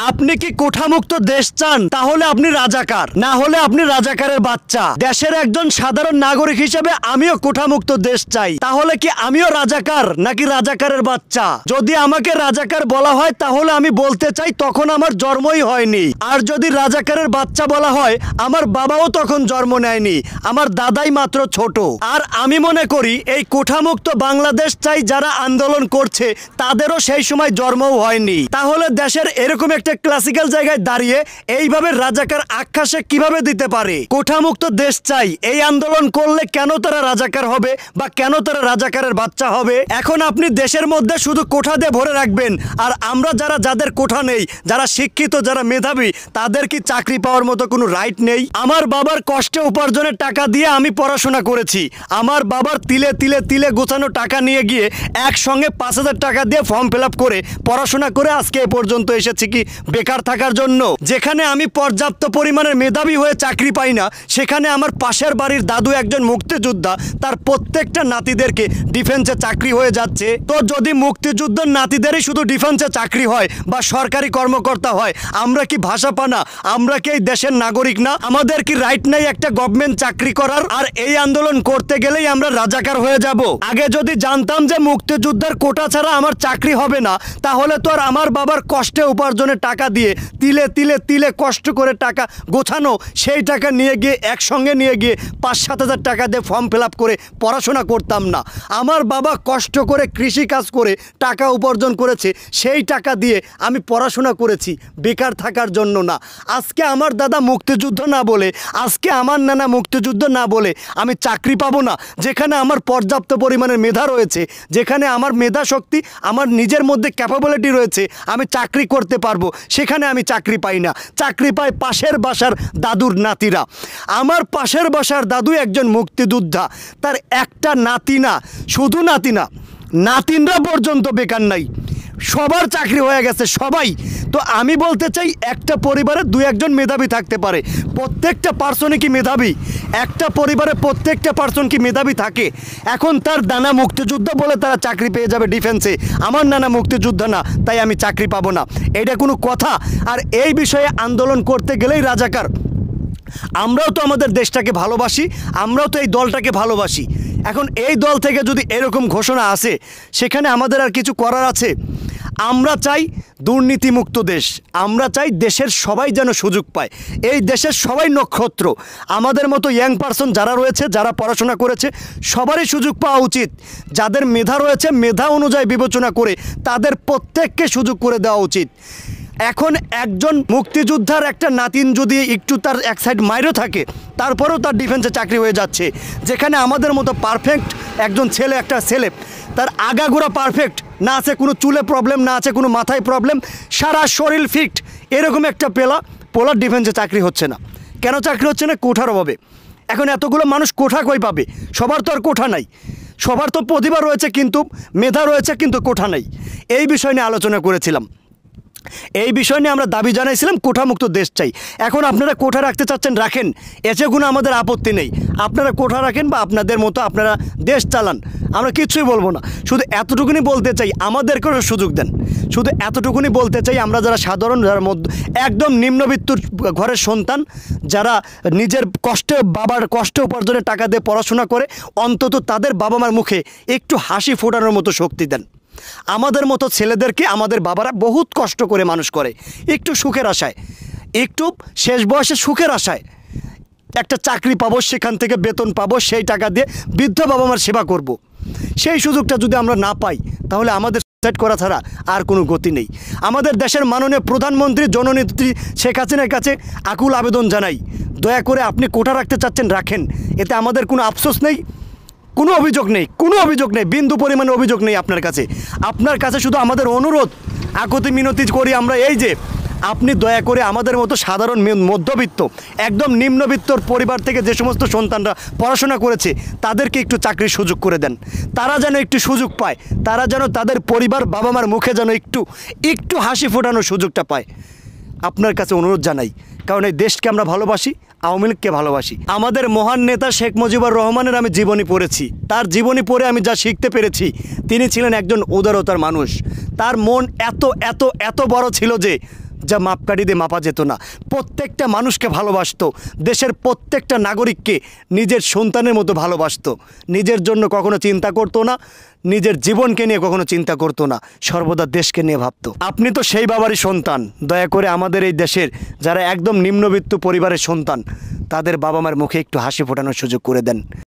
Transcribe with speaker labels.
Speaker 1: আপনি কি কোঠামুক্ত দেশ চান? তাহলে আপনি রাজাকার, না হলে আপনি রাজাকারের বাচ্চা। দেশের একজন সাধারণ নাগরিক হিসেবে আমিও কোঠামুক্ত দেশ চাই। তাহলে কি আমিও রাজাকার নাকি রাজাকারের বাচ্চা? যদি আমাকে রাজাকার বলা হয় তাহলে আমি বলতে চাই তখন আমার জন্মই হয়নি। আর যদি রাজাকারের বাচ্চা বলা হয়, আমার বাবাও তখন জন্ম নেয়নি, আমার দাদাই মাত্র ছোট। আর আমি মনে করি এই কোঠামুক্ত বাংলাদেশ চাই যারা আন্দোলন করছে তাদেরও সেই সময় জন্মও হয়নি। তাহলে দেশের এরকম একটা ক্লাসিক্যাল জায়গায় দাঁড়িয়ে এইভাবে রাজাকার আখ্যাসে কিভাবে দিতে পারে? কোঠামুক্ত দেশ চাই এই আন্দোলন করলে কেন তারা রাজাকার হবে বা কেন তারা রাজাকারের বাচ্চা হবে? এখন আপনি দেশের মধ্যে শুধু কোঠা দিয়ে ভরে রাখবেন, আর আমরা যাদের কোঠা নেই, যারা শিক্ষিত, যারা মেধাবী, তাদের কি চাকরি পাওয়ার মতো কোনো রাইট নেই? আমার বাবার কষ্টে উপার্জনের টাকা দিয়ে আমি পড়াশোনা করেছি। আমার বাবার তিলে তিলে তিলে গোছানো টাকা নিয়ে গিয়ে একসঙ্গে 5,000 টাকা দিয়ে ফর্ম ফিল আপ করে পড়াশোনা করে আজকে এ পর্যন্ত এসেছি কি বেকার থাকার জন্য? যেখানে আমি পর্যাপ্ত পরিমাণের মেধাবী হয়ে চাকরি পাই না, সেখানে আমার পাশের বাড়ির দাদু একজন মুক্তিযোদ্ধা, তার প্রত্যেকটা নাতিদেরকে ডিফেন্সে চাকরি হয়ে যাচ্ছে। তো যদি মুক্তিযুদ্ধের নাতিদেরই শুধু ডিফেন্সে চাকরি হয় বা সরকারি কর্মকর্তা হয়, আমরা কি ভাষা পানা? আমরা কি এই দেশের নাগরিক না? আমাদের কি রাইট নাই একটা গভর্নমেন্ট চাকরি করার? আর এই আন্দোলন করতে গেলেই আমরা রাজাকার হয়ে যাব। আগে যদি জানতাম যে মুক্তিযুদ্ধের কোটা ছাড়া আমার চাকরি হবে না, তাহলে তো আর আমার বাবার কষ্টে উপার্জনের টাকা দিয়ে তিলে তিলে তিলে কষ্ট করে টাকা গোছানো সেই টাকা নিয়ে গিয়ে একসঙ্গে নিয়ে গিয়ে 5-7 হাজার টাকা দিয়ে ফর্ম ফিল আপ করে পড়াশোনা করতাম না। আমার বাবা কষ্ট করে কৃষি কাজ করে টাকা উপার্জন করেছে, সেই টাকা দিয়ে আমি পড়াশোনা করেছি বেকার থাকার জন্য না। আজকে আমার দাদা মুক্তিযুদ্ধ না বলে, আজকে আমার নানা মুক্তিযুদ্ধ না বলে আমি চাকরি পাবো না? যেখানে আমার পর্যাপ্ত পরিমাণের মেধা রয়েছে, যেখানে আমার মেধা শক্তি, আমার নিজের মধ্যে ক্যাপাবিলিটি রয়েছে, আমি চাকরি করতে পারবো, সেখানে আমি চাকরি পাই না। চাকরি পায় পাশের বাসার দাদুর নাতিরা। আমার পাশের বাসার দাদু একজন মুক্তিযোদ্ধা, তার একটা নাতি না, শুধু নাতি না, নাতিনরা পর্যন্ত বেকার নাই, সবার চাকরি হয়ে গেছে সবাই। তো আমি বলতে চাই একটা পরিবারে 2-1জন মেধাবী থাকতে পারে, প্রত্যেকটা পার্সনই কি মেধাবী? একটা পরিবারে প্রত্যেকটা পার্সন কি মেধাবী থাকে? এখন তার নানা মুক্তিযুদ্ধ বলে তারা চাকরি পেয়ে যাবে ডিফেন্সে, আমার নানা মুক্তিযুদ্ধ না, তাই আমি চাকরি পাবো না, এটা কোনো কথা? আর এই বিষয়ে আন্দোলন করতে গেলেই রাজাকার। আমরাও তো আমাদের দেশটাকে ভালোবাসি, আমরাও তো এই দলটাকে ভালোবাসি। এখন এই দল থেকে যদি এরকম ঘোষণা আসে, সেখানে আমাদের আর কিছু করার আছে? আমরা চাই দুর্নীতিমুক্ত দেশ, আমরা চাই দেশের সবাই যেন সুযোগ পায়, এই দেশের সবাই নক্ষত্র। আমাদের মতো ইয়াং পারসন যারা রয়েছে, যারা পড়াশোনা করেছে, সবারই সুযোগ পাওয়া উচিত। যাদের মেধা রয়েছে, মেধা অনুযায়ী বিবেচনা করে তাদের প্রত্যেককে সুযোগ করে দেওয়া উচিত। এখন একজন মুক্তিযোদ্ধার একটা নাতিন যদি একটু তার এক সাইড মাইরও থাকে, তারপরেও তার ডিফেন্সে চাকরি হয়ে যাচ্ছে। যেখানে আমাদের মতো পারফেক্ট একজন ছেলে, একটা ছেলে তার আগাগোড়া পারফেক্ট, না আছে কোনো চুলে প্রবলেম, না আছে কোনো মাথায় প্রবলেম, সারা শরীর ফিট, এরকম একটা পোলার ডিফেন্সে চাকরি হচ্ছে না। কেন চাকরি হচ্ছে না? কোঠার অভাবে। এখন এতগুলো মানুষ কোঠা কই পাবে? সবার তো আর কোঠা নাই, সবার তো প্রতিভা রয়েছে কিন্তু মেধা রয়েছে কিন্তু কোঠা নাই। এই বিষয় নিয়ে আলোচনা করেছিলাম, এই বিষয় নিয়ে আমরা দাবি জানাইছিলাম কোঠামুক্ত দেশ চাই। এখন আপনারা কোঠা রাখতে চাচ্ছেন, রাখেন, এতে কোনো আমাদের আপত্তি নেই। আপনারা কোঠা রাখেন বা আপনাদের মতো আপনারা দেশ চালান, আমরা কিছুই বলবো না। শুধু এতটুকুনি বলতে চাই, আমাদেরকেও সুযোগ দেন। শুধু এতটুকুনি বলতে চাই, আমরা যারা সাধারণ, যারা একদম নিম্নবিত্তর ঘরের সন্তান, যারা নিজের বাবার কষ্টে উপার্জনের টাকা দিয়ে পড়াশোনা করে, অন্তত তাদের বাবা মার মুখে একটু হাসি ফোটানোর মতো শক্তি দেন। আমাদের মতো ছেলেদেরকে আমাদের বাবারা বহুত কষ্ট করে মানুষ করে, একটু সুখের আশায়, একটু শেষ বয়সে সুখের আশায় একটা চাকরি পাবো, সেখান থেকে বেতন পাবো, সেই টাকা দিয়ে বৃদ্ধ বাবা মার সেবা করব। সেই সুযোগটা যদি আমরা না পাই, তাহলে আমাদের সুইসাইড করা ছাড়া আর কোনো গতি নেই। আমাদের দেশের মাননীয় প্রধানমন্ত্রী জননেত্রী শেখ হাসিনার কাছে আকুল আবেদন জানাই, দয়া করে আপনি কোঠা রাখতে চাচ্ছেন, রাখেন, এতে আমাদের কোনো আফসোস নেই, কোনো অভিযোগ নেই, কোনো অভিযোগ নেই, বিন্দু পরিমাণে অভিযোগ নেই আপনার কাছে। আপনার কাছে শুধু আমাদের অনুরোধ, আকুতি মিনতি করি আমরা, এই যে আপনি দয়া করে আমাদের মতো সাধারণ মধ্যবিত্ত, একদম নিম্নবিত্তর পরিবার থেকে যে সমস্ত সন্তানরা পড়াশোনা করেছে, তাদেরকে একটু চাকরির সুযোগ করে দেন। তারা যেন একটু সুযোগ পায়, তারা যেন তাদের পরিবার বাবা মার মুখে যেন একটু হাসি ফোটানোর সুযোগটা পায়। আপনার কাছে অনুরোধ জানাই, কারণ এই দেশকে আমরা ভালোবাসি, আওয়ামী লীগকে ভালোবাসি। আমাদের মহান নেতা শেখ মুজিবুর রহমানের আমি জীবনী পড়েছি, তার জীবনী পড়ে আমি যা শিখতে পেরেছি, তিনি ছিলেন একজন উদারতার মানুষ। তার মন এত এত এত বড় ছিল যে যা মাপকাঠি দিয়ে মাপা যেত না। প্রত্যেকটা মানুষকে ভালোবাসতো, দেশের প্রত্যেকটা নাগরিককে নিজের সন্তানের মতো ভালোবাসতো। নিজের জন্য কখনো চিন্তা করতো না, নিজের জীবনকে নিয়ে কখনো চিন্তা করতো না, সর্বদা দেশকে নিয়ে ভাবতো। আপনি তো সেই বাবারই সন্তান। দয়া করে আমাদের এই দেশের যারা একদম নিম্নবিত্ত পরিবারের সন্তান, তাদের বাবা মার মুখে একটু হাসি ফোটানোর সুযোগ করে দেন।